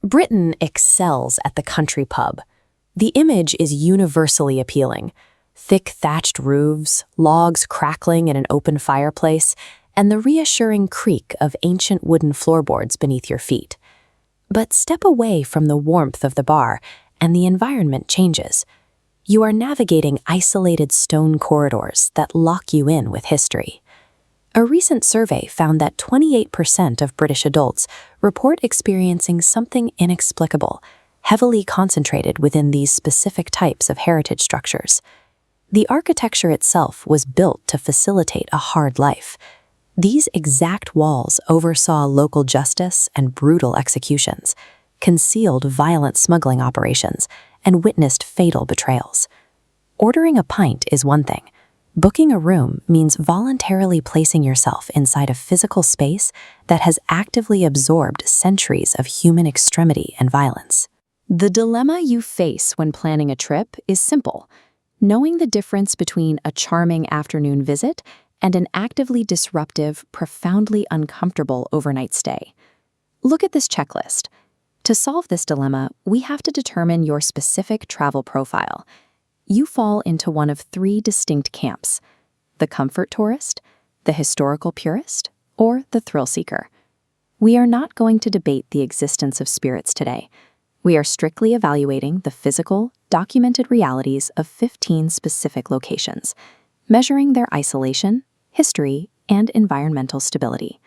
Britain excels at the country pub. The image is universally appealing. Thick thatched roofs, logs crackling in an open fireplace, and the reassuring creak of ancient wooden floorboards beneath your feet. But step away from the warmth of the bar, and the environment changes. You are navigating isolated stone corridors that lock you in with history. A recent survey found that 28% of British adults report experiencing something inexplicable, heavily concentrated within these specific types of heritage structures. The architecture itself was built to facilitate a hard life. These exact walls oversaw local justice and brutal executions, concealed violent smuggling operations, and witnessed fatal betrayals. Ordering a pint is one thing. Booking a room means voluntarily placing yourself inside a physical space that has actively absorbed centuries of human extremity and violence. The dilemma you face when planning a trip is simple: knowing the difference between a charming afternoon visit and an actively disruptive, profoundly uncomfortable overnight stay. Look at this checklist. To solve this dilemma, we have to determine your specific travel profile. You fall into one of three distinct camps: the comfort tourist, the historical purist, or the thrill seeker. We are not going to debate the existence of spirits today. We are strictly evaluating the physical, documented realities of 15 specific locations, measuring their isolation, history, and environmental stability.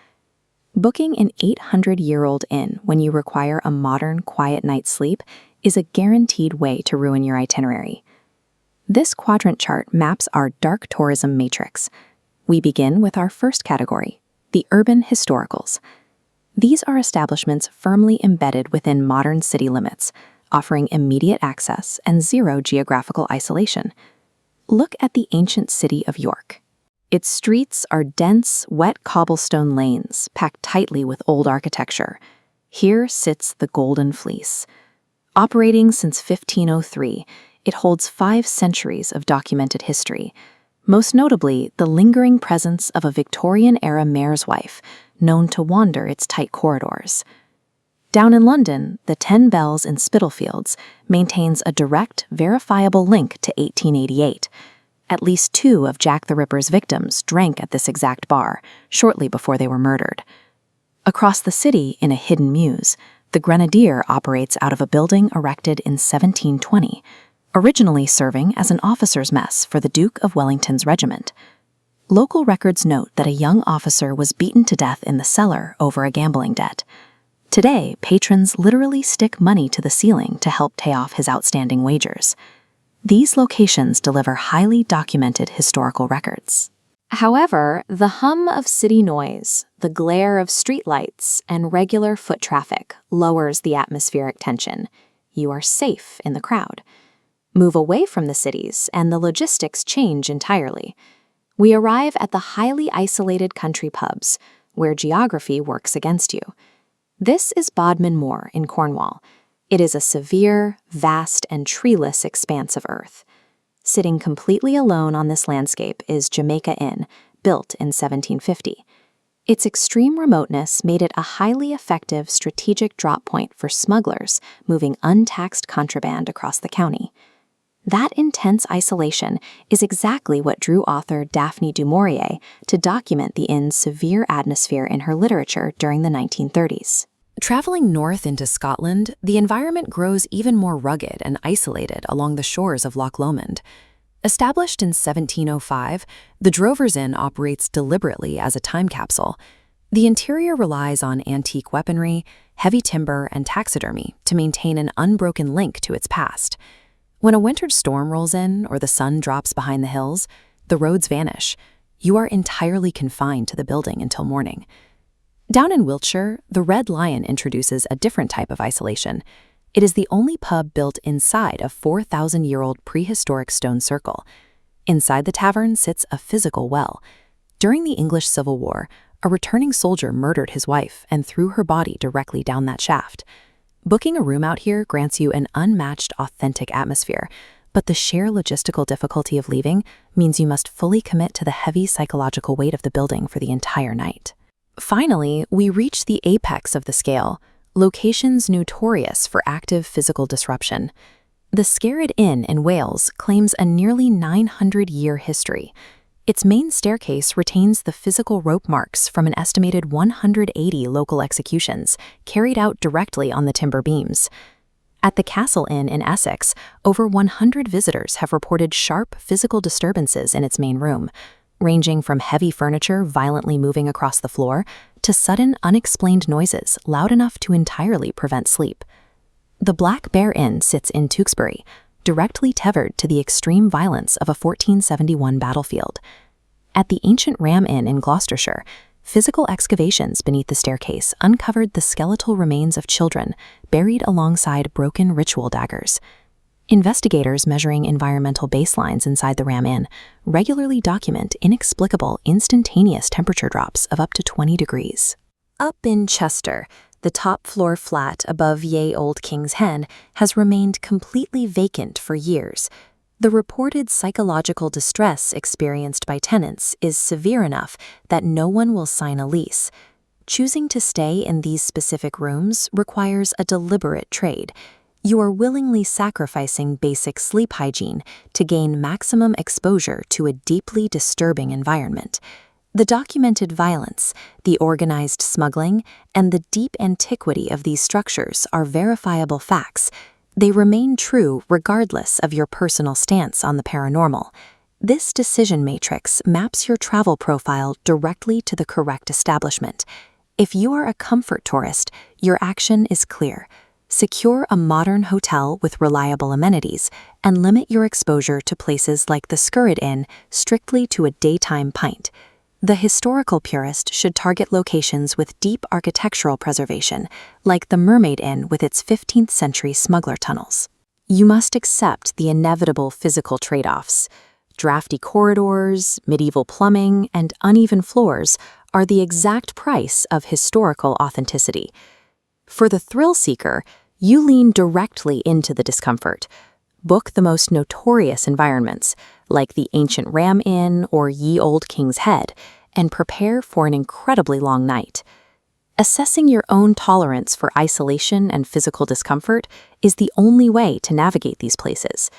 Booking an 800-year-old inn when you require a modern, quiet night's sleep is a guaranteed way to ruin your itinerary. This quadrant chart maps our dark tourism matrix. We begin with our first category, the urban historicals. These are establishments firmly embedded within modern city limits, offering immediate access and zero geographical isolation. Look at the ancient city of York. Its streets are dense, wet cobblestone lanes packed tightly with old architecture. Here sits the Golden Fleece. Operating since 1503, it holds 5 centuries of documented history, most notably the lingering presence of a Victorian-era mayor's wife, known to wander its tight corridors. Down in London, the 10 Bells in Spitalfields maintains a direct, verifiable link to 1888. At least 2 of Jack the Ripper's victims drank at this exact bar, shortly before they were murdered. Across the city, in a hidden mews, the Grenadier operates out of a building erected in 1720, originally serving as an officer's mess for the Duke of Wellington's regiment. Local records note that a young officer was beaten to death in the cellar over a gambling debt. Today, patrons literally stick money to the ceiling to help pay off his outstanding wagers. These locations deliver highly documented historical records. However, the hum of city noise, the glare of streetlights, and regular foot traffic lowers the atmospheric tension. You are safe in the crowd. Move away from the cities, and the logistics change entirely. We arrive at the highly isolated country pubs, where geography works against you. This is Bodmin Moor in Cornwall. It is a severe, vast, and treeless expanse of earth. Sitting completely alone on this landscape is Jamaica Inn, built in 1750. Its extreme remoteness made it a highly effective strategic drop point for smugglers moving untaxed contraband across the county. That intense isolation is exactly what drew author Daphne du Maurier to document the inn's severe atmosphere in her literature during the 1930s. Traveling north into Scotland, the environment grows even more rugged and isolated along the shores of Loch Lomond. Established in 1705, the Drover's Inn operates deliberately as a time capsule. The interior relies on antique weaponry, heavy timber, and taxidermy to maintain an unbroken link to its past. When a winter storm rolls in or the sun drops behind the hills, the roads vanish. You are entirely confined to the building until morning. Down in Wiltshire, the Red Lion introduces a different type of isolation. It is the only pub built inside a 4,000-year-old prehistoric stone circle. Inside the tavern sits a physical well. During the English Civil War, a returning soldier murdered his wife and threw her body directly down that shaft. Booking a room out here grants you an unmatched, authentic atmosphere, but the sheer logistical difficulty of leaving means you must fully commit to the heavy psychological weight of the building for the entire night. Finally, we reach the apex of the scale, locations notorious for active physical disruption. The Skerrid Inn in Wales claims a nearly 900-year history. Its main staircase retains the physical rope marks from an estimated 180 local executions carried out directly on the timber beams. At the Castle Inn in Essex, over 100 visitors have reported sharp physical disturbances in its main room, ranging from heavy furniture violently moving across the floor to sudden unexplained noises loud enough to entirely prevent sleep. The Black Bear Inn sits in Tewkesbury, directly tethered to the extreme violence of a 1471 battlefield. At the ancient Ram Inn in Gloucestershire, physical excavations beneath the staircase uncovered the skeletal remains of children buried alongside broken ritual daggers. Investigators measuring environmental baselines inside the Ram Inn regularly document inexplicable instantaneous temperature drops of up to 20 degrees. Up in Chester, the top-floor flat above Ye Old King's Head has remained completely vacant for years. The reported psychological distress experienced by tenants is severe enough that no one will sign a lease. Choosing to stay in these specific rooms requires a deliberate trade. You are willingly sacrificing basic sleep hygiene to gain maximum exposure to a deeply disturbing environment. The documented violence, the organized smuggling, and the deep antiquity of these structures are verifiable facts. They remain true regardless of your personal stance on the paranormal. This decision matrix maps your travel profile directly to the correct establishment. If you are a comfort tourist, your action is clear. Secure a modern hotel with reliable amenities and limit your exposure to places like the Skerrid Inn strictly to a daytime pint. The historical purist should target locations with deep architectural preservation, like the Mermaid Inn with its 15th century smuggler tunnels. You must accept the inevitable physical trade-offs. Drafty corridors, medieval plumbing, and uneven floors are the exact price of historical authenticity. For the thrill seeker, you lean directly into the discomfort. Book the most notorious environments, like the ancient Ram Inn or Ye Old King's Head, and prepare for an incredibly long night. Assessing your own tolerance for isolation and physical discomfort is the only way to navigate these places.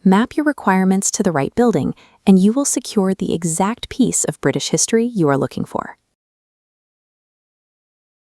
Map your requirements to the right building, and you will secure the exact piece of British history you are looking for.